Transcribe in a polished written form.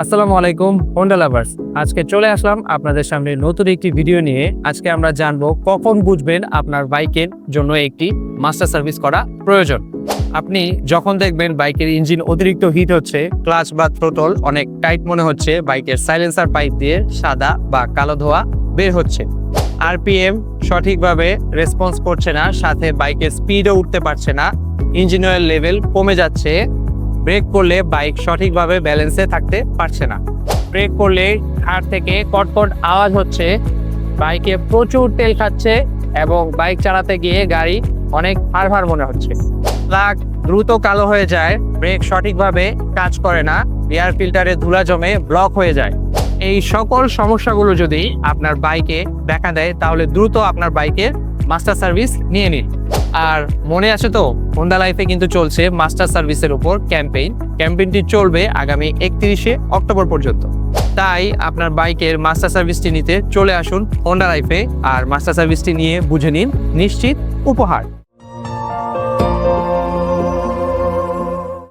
আসসালামু আলাইকুম Honda lovers. আজকে চলে আসলাম আপনাদের সামনে নতুন একটি ভিডিও নিয়ে। আজকে আমরা জানবো কখন বুঝবেন আপনার বাইকের জন্য একটি মাস্টার সার্ভিস করা প্রয়োজন। আপনি যখন দেখবেন বাইকের ইঞ্জিন অতিরিক্ত হিট হচ্ছে, ক্লাচ বা থ্রোটল অনেক টাইট মনে হচ্ছে, বাইকের সাইলেন্সার পাইপ দিয়ে সাদা বা কালো ধোঁয়া বের হচ্ছে, আরপিএম সঠিকভাবে রেসপন্স করছে না, সাথে বাইকের স্পিডও উঠতে পারছে না, ইঞ্জিন অয়েল লেভেল কমে যাচ্ছে, ব্রেক করলে বাইক সঠিকভাবে ব্যালেন্সে থাকতে পারছে না, ব্রেক করলে ঘাট থেকে কটকট আওয়াজ হচ্ছে, বাইকে প্রচুর তেল খাচ্ছে এবং বাইক চালাতে গিয়ে গাড়ি অনেক ভার মনে হচ্ছে, প্লাগ দ্রুত কালো হয়ে যায়, ব্রেক সঠিকভাবে কাজ করে না, এয়ার ফিল্টারে ধুলা জমে ব্লক হয়ে যায়। এই সকল সমস্যাগুলো যদি আপনার বাইকে দেখা দেয় তাহলে দ্রুত আপনার বাইকের মাস্টার সার্ভিস নিয়ে নিন। আর মনে আছে তো, হোন্ডা লাইফে কিন্তু চলছে মাস্টার সার্ভিসের উপর ক্যাম্পেইনটি চলবে আগামী 31শে অক্টোবর পর্যন্ত। তাই আপনার বাইকের মাস্টার সার্ভিসটি নিতে চলে আসুন হোন্ডা লাইফে, আর মাস্টার সার্ভিসটি নিয়ে বুঝে নিন নিশ্চিত উপহার।